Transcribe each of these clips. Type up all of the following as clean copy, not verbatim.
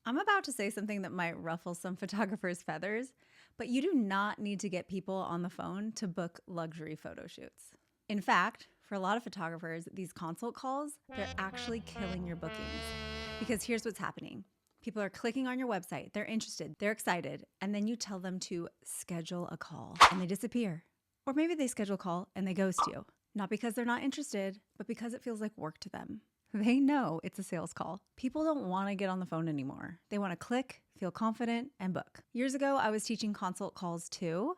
I'm about to say something that might ruffle some photographers' feathers, but you do not need to get people on the phone to book luxury photo shoots. In fact, for a lot of photographers, these consult calls, they're actually killing your bookings. Because here's what's happening. People are clicking on your website, they're interested, they're excited, and then you tell them to schedule a call and they disappear. Or maybe they schedule a call and they ghost you. Not because they're not interested, but because it feels like work to them. They know it's a sales call. People don't want to get on the phone anymore. They want to click, feel confident, and book. Years ago, I was teaching consult calls too,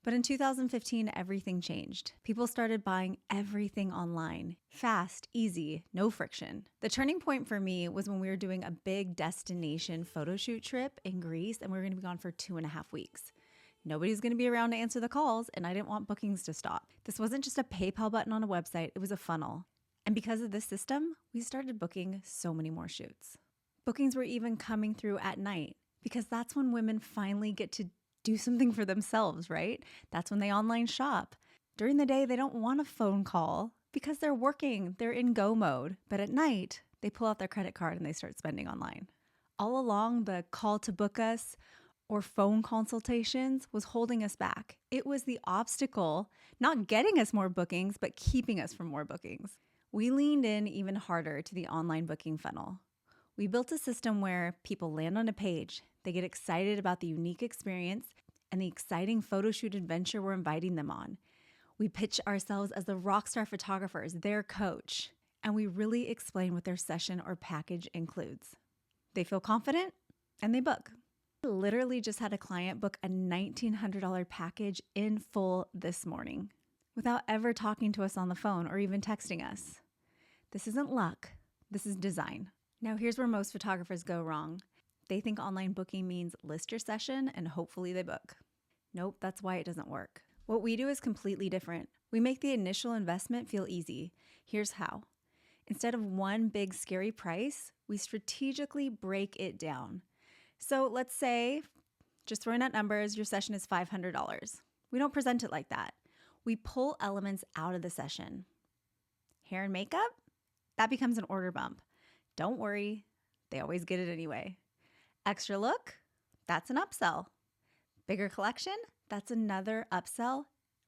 but in 2015, everything changed. People started buying everything online. Fast, easy, no friction. The turning point for me was when we were doing a big destination photo shoot trip in Greece, and we were going to be gone for 2.5 weeks. Nobody's going to be around to answer the calls, and I didn't want bookings to stop. This wasn't just a PayPal button on a website, it was a funnel. And because of this system, we started booking so many more shoots. Bookings were even coming through at night because that's when women finally get to do something for themselves, right? That's when they online shop. During the day, they don't want a phone call because they're working, they're in go mode. But at night, they pull out their credit card and they start spending online. All along, the call to book us or phone consultations was holding us back. It was the obstacle, not getting us more bookings, but keeping us from more bookings. We leaned in even harder to the online booking funnel. We built a system where people land on a page, they get excited about the unique experience and the exciting photo shoot adventure we're inviting them on. We pitch ourselves as the rockstar photographers, their coach, and we really explain what their session or package includes. They feel confident and they book. I literally just had a client book a $1,900 package in full this morning, without ever talking to us on the phone or even texting us. This isn't luck, this is design. Now here's where most photographers go wrong. They think online booking means list your session and hopefully they book. Nope, that's why it doesn't work. What we do is completely different. We make the initial investment feel easy. Here's how. Instead of one big scary price, we strategically break it down. So let's say, just throwing out numbers, your session is $500. We don't present it like that. We pull elements out of the session. Hair and makeup? That becomes an order bump. Don't worry, they always get it anyway. Extra look? That's an upsell. Bigger collection? That's another upsell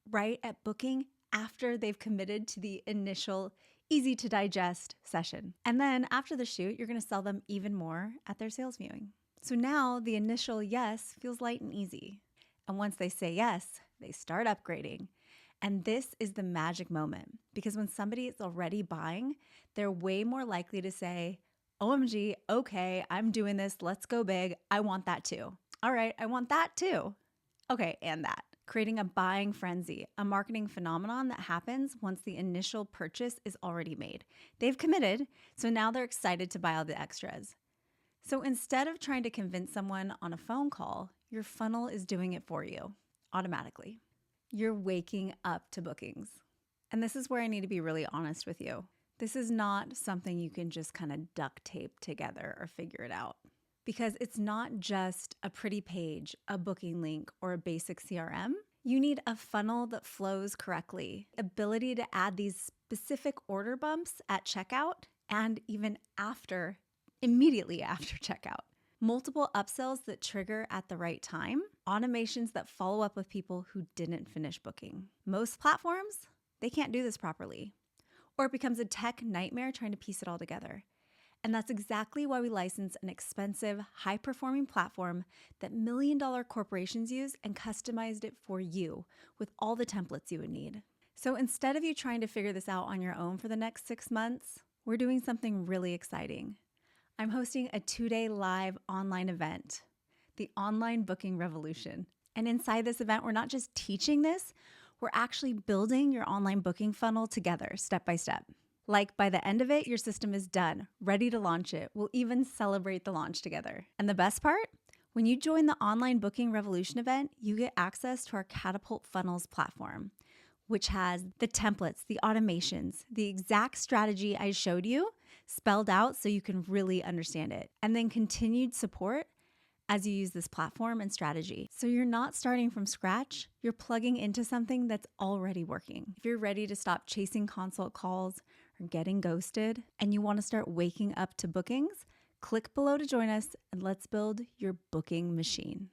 right at booking after they've committed to the initial easy to digest session. And then after the shoot, you're going to sell them even more at their sales viewing. So now the initial yes feels light and easy. And once they say yes, they start upgrading. And this is the magic moment because when somebody is already buying, they're way more likely to say, OMG, okay, I'm doing this. Let's go big. I want that too. All right, I want that too. Okay, and that. Creating a buying frenzy, a marketing phenomenon that happens once the initial purchase is already made. They've committed, so now they're excited to buy all the extras. So instead of trying to convince someone on a phone call, your funnel is doing it for you automatically. You're waking up to bookings. And this is where I need to be really honest with you. This is not something you can just kind of duct tape together or figure it out. Because it's not just a pretty page, a booking link, or a basic CRM. You need a funnel that flows correctly, ability to add these specific order bumps at checkout and even immediately after checkout. Multiple upsells that trigger at the right time, automations that follow up with people who didn't finish booking. Most platforms, they can't do this properly, or it becomes a tech nightmare trying to piece it all together. And that's exactly why we license an expensive, high-performing platform that million-dollar corporations use and customized it for you with all the templates you would need. So instead of you trying to figure this out on your own for the next 6 months, we're doing something really exciting. I'm hosting a 2-day live online event, the Online Booking Revolution. And inside this event, we're not just teaching this, we're actually building your online booking funnel together, step by step. Like by the end of it, your system is done, ready to launch it. We'll even celebrate the launch together. And the best part? When you join the Online Booking Revolution event, you get access to our Catapult Funnels platform, which has the templates, the automations, the exact strategy I showed you spelled out so you can really understand it. And then continued support as you use this platform and strategy. So you're not starting from scratch, you're plugging into something that's already working. If you're ready to stop chasing consult calls or getting ghosted and you want to start waking up to bookings, Click below to join us and let's build your booking machine.